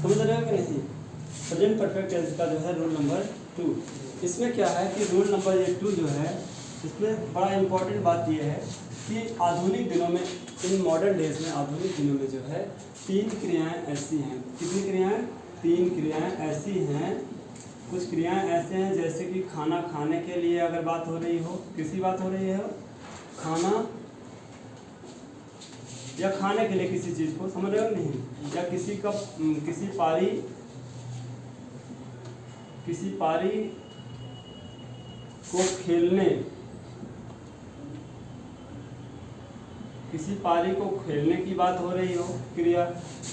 समझ रहे हो कि नहीं। प्रेजेंट परफेक्ट टेंस का जो है रूल नंबर 2, इसमें क्या है कि रूल नंबर ये 2 जो है इसमें बड़ा इम्पोर्टेंट बात ये है कि आधुनिक दिनों में, इन मॉडर्न डेज में, आधुनिक दिनों में जो है 3 क्रियाएं ऐसी हैं। कितनी क्रियाएं? 3 क्रियाएं ऐसी हैं। कुछ क्रियाएं ऐसे हैं जैसे कि खाना खाने के लिए अगर बात हो रही हो, किसी बात हो रही है खाना या खाने के लिए किसी चीज़ को, समझ रहे हो नहीं, या किसी का किसी पारी को खेलने, किसी पारी को खेलने की बात हो रही हो क्रिया,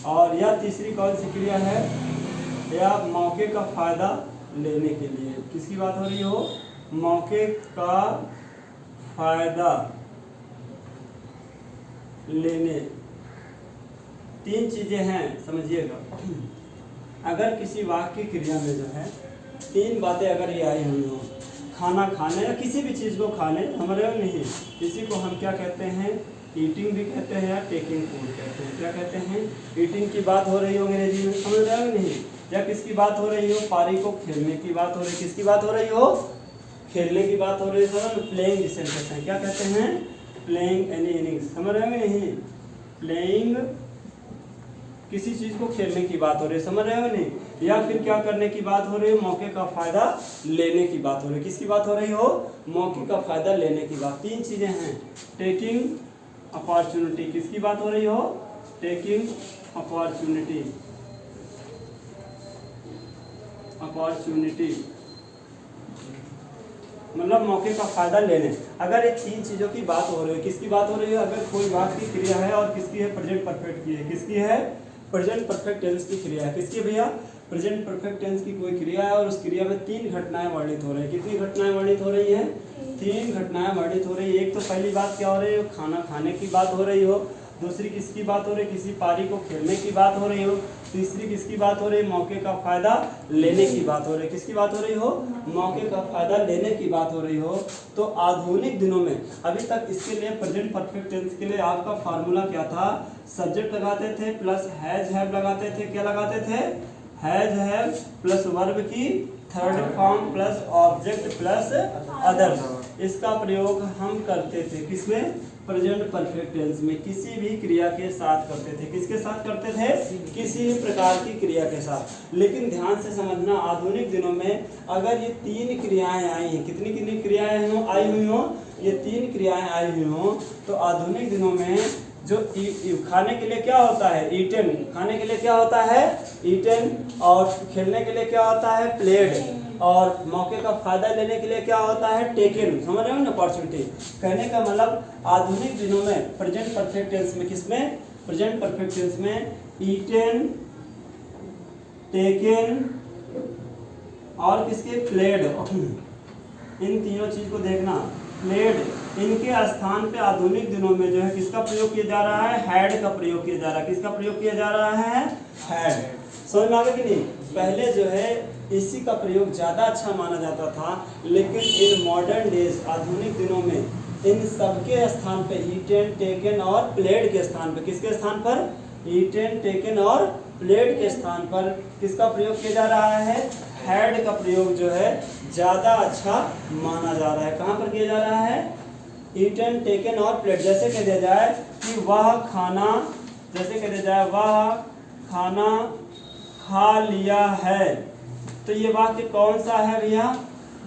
और या तीसरी कौन सी क्रिया है, या मौके का फायदा लेने के लिए। किसकी बात हो रही हो? मौके का फायदा लेने। 3 चीजें हैं, समझिएगा। अगर किसी वाक्य की क्रिया में जो है 3 बातें अगर ये आई हुई हो, खाना खाने या किसी भी चीज़ को खाने, हमारे नहीं, इसी को हम क्या कहते हैं? ईटिंग भी कहते हैं या टेकिंग फूड कहते हैं। क्या कहते हैं? ईटिंग की बात हो रही हो अंग्रेजी में, समझ रहे हो नहीं, या किसकी बात हो रही हो? पारी को खेलने की बात हो रही, किसकी बात हो रही हो? खेलने की बात हो रही है। सर प्लेइंग जिसे कहते हैं, क्या कहते हैं? प्लेइंग एनी इनिंग्स, समझ रहे हो नहीं, प्लेइंग किसी चीज को खेलने की बात हो रही है, समझ रहे हो नहीं, या फिर क्या करने की बात हो रही है? मौके का फायदा लेने की बात हो रही है। किसकी बात हो रही हो? मौके का फायदा लेने की बात। 3 चीजें हैं। टेकिंग अपॉर्चुनिटी, किसकी बात हो रही हो? टेकिंग अपॉर्चुनिटी, अपॉर्चुनिटी मतलब मौके का फायदा लेने। अगर ये 3 चीजों की बात हो रही है, किसकी बात हो रही है? अगर कोई वाक्य की क्रिया है और किसकी है? प्रेजेंट परफेक्ट की है। किसकी है? प्रेजेंट परफेक्ट टेंस की क्रिया है। किसकी भैया? प्रेजेंट परफेक्ट टेंस की कोई क्रिया है और उस क्रिया में 3 घटनाएं वर्णित हो रही है। कितनी घटनाएं वर्णित हो रही है? 3 घटनाएं वर्णित हो रही है। एक तो पहली बात क्या हो रही है? खाना खाने की बात हो रही हो। दूसरी किसकी बात हो रही है? किसी पारी को खेलने की बात हो रही हो। तीसरी किसकी बात हो रही है? मौके का फायदा लेने की बात हो रही है। किसकी बात हो रही हो? मौके का फायदा लेने की बात हो रही हो। तो आधुनिक दिनों में अभी तक इसके लिए प्रेजेंट परफेक्ट टेंस के लिए आपका फार्मूला क्या था? सब्जेक्ट लगाते थे प्लस हैज हैव लगाते थे। क्या लगाते थे? हैज हैव प्लस वर्ब की third form plus object plus others. इसका प्रयोग हम करते थे किसमें? प्रेजेंट परफेक्ट टेंस में। किसी भी क्रिया के साथ करते थे। किसके साथ करते थे? किसी भी प्रकार की क्रिया के साथ। लेकिन ध्यान से समझना, आधुनिक दिनों में अगर ये 3 क्रियाएं आई हैं, कितनी कितनी क्रियाएं आई हुई हो? ये 3 क्रियाएं आई हुई हो, तो आधुनिक दिनों में जो खाने के लिए क्या होता है? ईटन। खाने के लिए क्या होता है? ईटन। और खेलने के लिए क्या होता है? प्लेड। और मौके का फायदा लेने के लिए क्या होता है? टेकन। समझ रहे हो ना? अपॉर्चुनिटी। कहने का मतलब आधुनिक दिनों में प्रेजेंट परफेक्ट टेंस में, किसमें? प्रेजेंट परफेक्ट टेंस में ईटन, टेकन और किसके? प्लेड। इन तीनों चीज को देखना। प्लेड, इनके स्थान पे आधुनिक दिनों में जो है किसका प्रयोग किया जा रहा है? हैड का प्रयोग किया जा रहा है। किसका प्रयोग किया जा रहा है? हैड। समझ में आ गया कि नहीं? पहले जो है इसी का प्रयोग ज़्यादा अच्छा माना जाता था, लेकिन इन मॉडर्न डेज, आधुनिक दिनों में इन सबके स्थान पे ईटन, टेकन और प्लेड के स्थान पे, किसके स्थान पर? ईटन, टेकन और प्लेड के स्थान पर किसका प्रयोग किया जा रहा है? हैड का प्रयोग जो है ज़्यादा अच्छा माना जा रहा है। कहाँ पर किया जा रहा है? ईटन, टेकन और प्लेड। जैसे कह दिया जाए कि वह खाना, जैसे कह दिया जाए वह खाना खा लिया है, तो ये वाक्य कौन सा है भैया?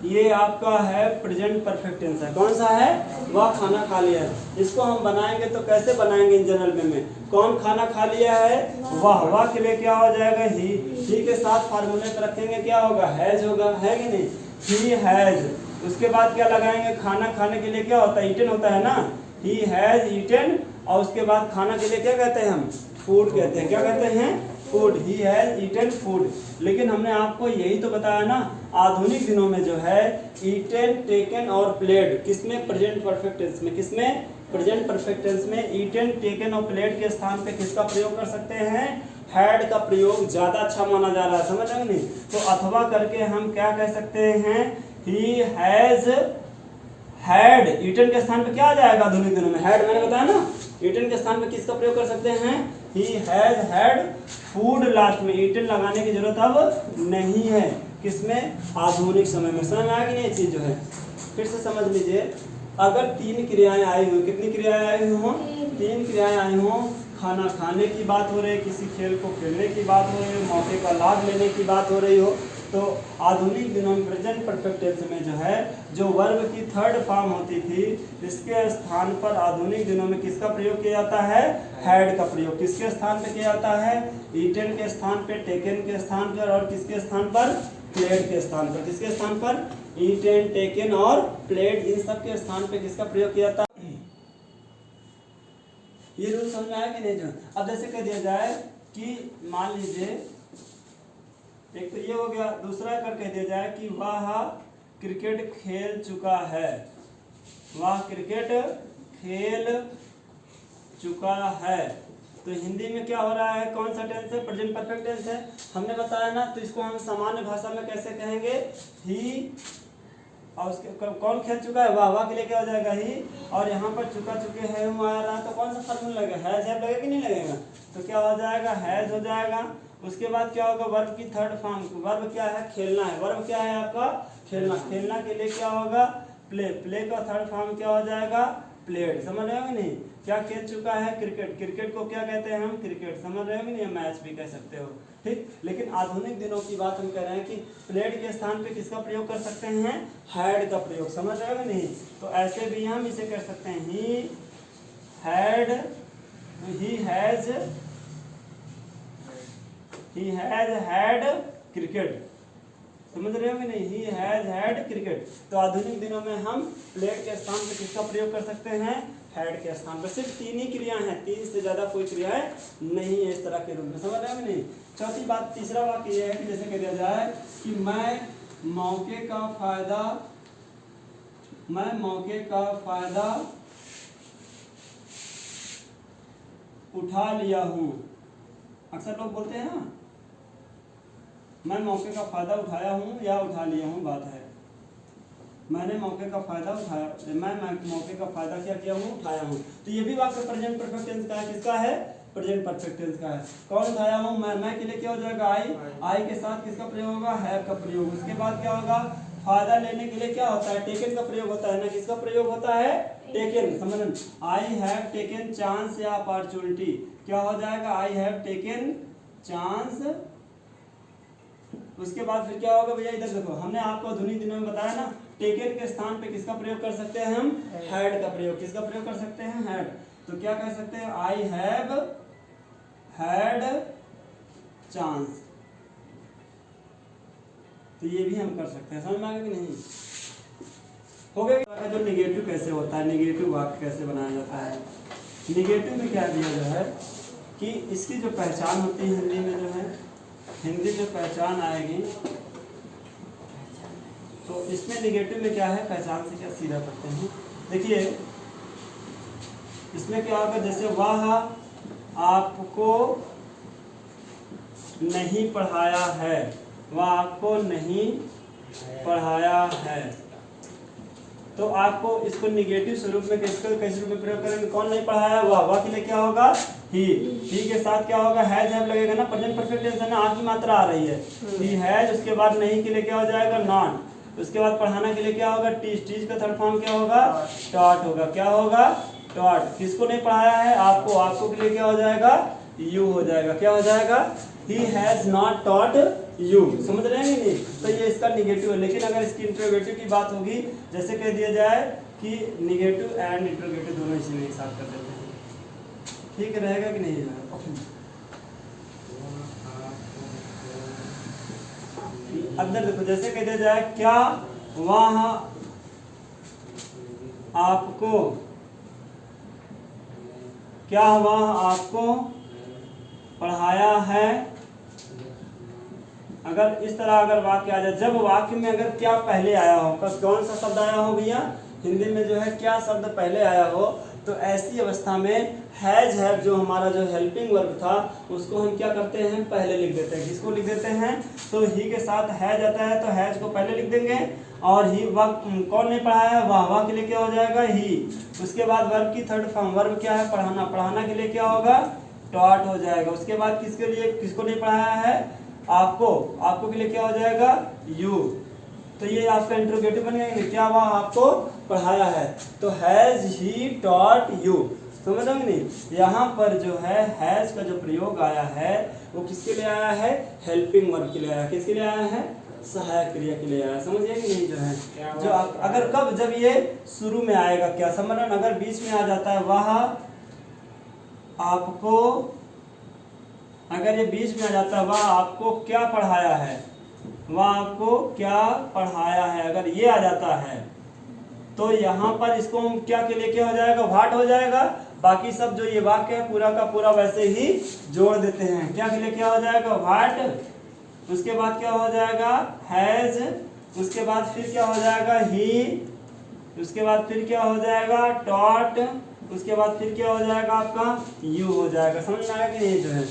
ये आपका है प्रेजेंट परफेक्ट टेंस है। कौन सा है? वह खाना खा लिया है। इसको हम बनाएंगे तो कैसे बनाएंगे? इन जनरल में कौन खाना खा लिया है? वह। वह के लिए क्या हो जाएगा? ही के साथ फार्मूले पर रखेंगे, क्या होगा? हैज होगा, है कि नहीं? He has. उसके बाद क्या लगाएंगे? खाना खाने के लिए क्या होता है? ईटन होता है ना। He has eaten. और उसके बाद खाना के लिए क्या कहते हैं हम? फूड कहते हैं। क्या कहते हैं? Food. He has eaten food. लेकिन हमने आपको यही तो बताया ना, आधुनिक दिनों में जो है ईटन, टेकन और प्लेड किसमें? प्रेजेंट परफेक्ट टेंस में। किसमें? प्रेजेंट परफेक्ट टेंस में ईटन, टेकन और प्लेड के स्थान पे किसका प्रयोग कर सकते हैं? हैड का प्रयोग ज्यादा अच्छा माना जा रहा है। समझ रहे नहीं? तो अथवा करके हम क्या कह सकते हैं? He has had. ईटन के स्थान पे क्या आ जाएगा आधुनिक दिनों में? हैड। मैंने बताया ना, ईटन के स्थान पे किसका प्रयोग कर सकते हैं? He has had food last में ईटन लगाने की जरूरत अब नहीं है। किसमें? आधुनिक समय में। समझ में आया कि नहीं चीज जो है? फिर से समझ लीजिए, अगर 3 क्रियाएं आई हुई, कितनी क्रियाएं आई हुई हों? 3 क्रियाएं आई हों। खाना खाने की बात हो रही है, किसी खेल को खेलने की बात हो रही है, मौके का लाभ लेने की बात हो रही हो, तो आधुनिक दिनों में प्रेजेंट परफेक्ट टेंस में जो है जो वर्ब की थर्ड फॉर्म होती थी, इसके स्थान पर आधुनिक दिनों में किसका प्रयोग किया जाता है? हैड का प्रयोग। किसके स्थान पे किया जाता है? ईटन के स्थान पे, टेकन के स्थान पर, और किसके स्थान पर? प्लेड के स्थान पर। किसके स्थान पर? ईटन, टेकन और प्लेड, इन सब के स्थान पे किसका प्रयोग किया जाता है? ये रूल समझ में आया कि नहीं? जो अब जैसे कह दिया जाए कि मान लीजिए, एक तो ये हो गया, दूसरा कर कह दिया जाए कि वह क्रिकेट खेल चुका है, वह क्रिकेट खेल चुका है, तो हिंदी में क्या हो रहा है? कौन सा टेंस है? प्रेजेंट परफेक्ट टेंस है। हमने बताया ना, तो इसको हम सामान्य भाषा में कैसे कहेंगे? ही, और उसके कौन खेल चुका है? वाह के लिए क्या हो जाएगा? ही, और यहाँ पर चुका चुके हैं हम आ रहा है, तो कौन सा फार्मूला लगेगा? हैज हैव लगेगा कि नहीं लगेगा? तो क्या हो जाएगा? हैज हो जाएगा। उसके बाद क्या होगा? वर्ब की थर्ड फॉर्म। वर्ब क्या है? खेलना है। वर्ब क्या है आपका? खेलना। खेलना के लिए क्या होगा? प्ले। प्ले का थर्ड फॉर्म क्या हो जाएगा? प्लेड। समझ रहे हो कि नहीं? क्या खेल चुका है? क्रिकेट। क्रिकेट को क्या कहते हैं हम? क्रिकेट। समझ रहे हो कि नहीं? मैच भी कह सकते हो, ठीक। लेकिन आधुनिक दिनों की बात हम कह रहे हैं कि प्लेड के स्थान पे किसका प्रयोग कर सकते हैं? हैड का प्रयोग। समझ रहे हो कि नहीं? तो ऐसे भी हम इसे कर सकते हैं, he had, he has had cricket. समझ रहे हो कि नहीं? He has had cricket. तो आधुनिक दिनों में हम प्लेड के स्थान पे किसका प्रयोग कर सकते हैं? हैड के स्थान पर। सिर्फ 3 ही क्रियाएं हैं, 3 से ज्यादा कोई क्रियाएं नहीं है इस तरह के रूप में। समझ रहे हो कि नहीं? चौथी बात, तीसरा वाक्य यह है कि जैसे कह दिया जाए कि मैं मौके का फायदा उठा लिया हूं। अक्सर लोग बोलते हैं ना, मैं मौके का फायदा उठाया हूं या उठा लिया हूं, बात है। मैंने मौके का फायदा उठाया, मैं मौके का फायदा क्या किया हूँ? उठाया हूँ। तो ये भी वाक्य प्रेजेंट परफेक्ट टेंस का है। किसका है? प्रेजेंट परफेक्ट टेंस का है। कौन उठाया हूँ? मैं के लिए क्या हो जाएगा? आई। आई के साथ किसका प्रयोग होगा? हैव का प्रयोग। उसके बाद क्या होगा? फायदा लेने के लिए क्या होता है? टेकन का प्रयोग होता है ना। किसका प्रयोग होता है? टेकन। समझ, आई हैव टेकन चांस या अपॉर्चुनिटी, क्या हो जाएगा? I have taken chance. उसके बाद फिर क्या होगा भैया? इधर देखो, हमने आपको आधुनिक दिनों में बताया ना, टेकन के स्थान पे किसका प्रयोग कर सकते हैं हम? हैड का प्रयोग। किसका प्रयोग कर सकते हैं? हैड। तो क्या कह सकते हैं? I have had chance. तो ये भी हम कर सकते हैं। समझ में आ गया कि नहीं? हो गया। जो निगेटिव कैसे होता है, निगेटिव वाक्य कैसे बनाया जाता है? निगेटिव में क्या दिया जो है कि इसकी जो पहचान होती है हिंदी में, जो है हिंदी में पहचान आएगी, तो इसमें निगेटिव में क्या है? पहचान से क्या सीधा करते हैं, देखिए इसमें क्या होगा? जैसे वह आपको नहीं पढ़ाया है, वह आपको नहीं पढ़ाया है, तो आपको इसको निगेटिव स्वरूप में कैसे रूप में प्रयोग करेंगे? कौन नहीं पढ़ाया? वह के लिए क्या होगा? ही के साथ क्या होगा? हैज हैव लगेगा ना। प्रेजेंट परफेक्ट टेंस है ना, आ की मात्रा आ रही है। He has. उसके बाद नहीं के लिए क्या हो जाएगा? नॉट। उसके बाद पढ़ाना के लिए क्या होगा? टीच। टीच का थर्ड फॉर्म क्या होगा? टॉट होगा। क्या होगा? टॉट। किसको नहीं पढ़ाया है? आपको। आपको के लिए क्या हो जाएगा? यू हो जाएगा। क्या हो जाएगा? He has not taught you. समझ रहे हैं नहीं? तो ये इसका निगेटिव है। लेकिन अगर इसकी इंट्रोगेटिव की बात होगी, जैसे कह दिया जाए कि निगेटिव एंड इंट्रोगेटिव दोनों इसी में एक साथ कर देते हैं, ठीक रहेगा कि नहीं? अंदर देखो, जैसे कह दिया जाए क्या वह आपको, क्या वह आपको पढ़ाया है? अगर इस तरह अगर वाक्य आ जाए, जब वाक्य में अगर क्या पहले आया हो, कौन सा शब्द आया हो भैया? हिंदी में जो है क्या शब्द पहले आया हो, तो ऐसी अवस्था में हैज हैव जो हमारा जो हेल्पिंग वर्ब था उसको हम क्या करते हैं, पहले लिख देते हैं। किसको लिख देते हैं, तो ही के साथ हैज आता है तो हैज को पहले लिख देंगे, और ही कौन ने पढ़ाया है, वाह के लिए क्या हो जाएगा, ही। उसके बाद वर्ब की थर्ड फॉर्म, वर्ब क्या है, पढ़ाना, पढ़ाना के लिए क्या होगा, टॉट हो जाएगा। उसके बाद किसके लिए, किसको नहीं पढ़ाया है, आपको, आपको के लिए क्या हो जाएगा, यू। तो ये आपका इंट्रोगेटिव बन गया, क्या हुआ, आपको पढ़ाया है। तो हैज ही टॉट यू, समझ रहे नहीं। यहाँ पर जो है हैज का जो प्रयोग आया है वो किसके लिए आया है, हेल्पिंग वर्ब के लिए आया है। किसके लिए आया है, सहायक क्रिया के लिए आया है। समझ गए कि नहीं, जो है जो अगर कब, जब ये शुरू में आएगा, क्या समझ रहे, अगर बीच में आ जाता है वह आपको, अगर ये बीच में आ जाता है वह आपको क्या पढ़ाया है, वह आपको क्या पढ़ाया है, अगर ये आ जाता है तो यहाँ पर इसको हम क्या के लिए क्या हो जाएगा, व्हाट हो जाएगा। बाकी सब जो ये वाक्य है पूरा का पूरा वैसे ही जोड़ देते हैं, क्या के लिए क्या हो जाएगा, व्हाट। उसके बाद क्या हो जाएगा, हैज। उसके बाद फिर क्या हो जाएगा, ही। उसके बाद फिर क्या हो जाएगा, टॉट। उसके बाद फिर क्या हो जाएगा आपका, यू हो जाएगा। समझ में आया कि नहीं, जो है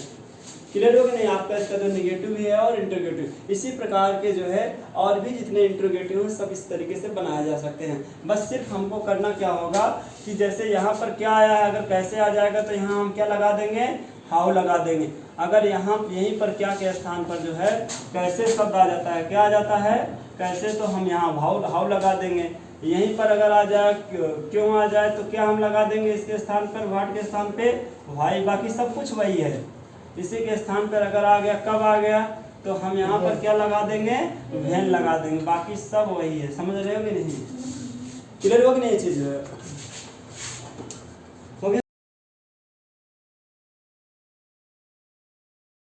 क्लियर हो कि नहीं आपका, इसका जो निगेटिव भी है और इंट्रोगेटिव। इसी प्रकार के जो है और भी जितने इंट्रोगेटिव हैं सब इस तरीके से बनाए जा सकते हैं। बस सिर्फ हमको करना क्या होगा कि जैसे यहाँ पर क्या आया है, अगर कैसे आ जाएगा तो यहाँ हम क्या लगा देंगे, हाउ लगा देंगे। अगर यहाँ यहीं पर क्या के स्थान पर जो है कैसे शब्द आ जाता है, क्या आ जाता है, कैसे, तो हम यहाँ हाउ लगा देंगे। यहीं पर अगर आ जाए, क्यों आ जाए, तो क्या हम लगा देंगे इसके स्थान पर, व्हाट के स्थान पे वाई। बाकी सब कुछ वही है। इसी के स्थान पर अगर आ गया, कब आ गया, तो हम यहाँ पर क्या लगा देंगे, व्हेन लगा देंगे। बाकी सब वही है। समझ रहे हो कि नहीं, क्लियर हो कि नहीं चीज।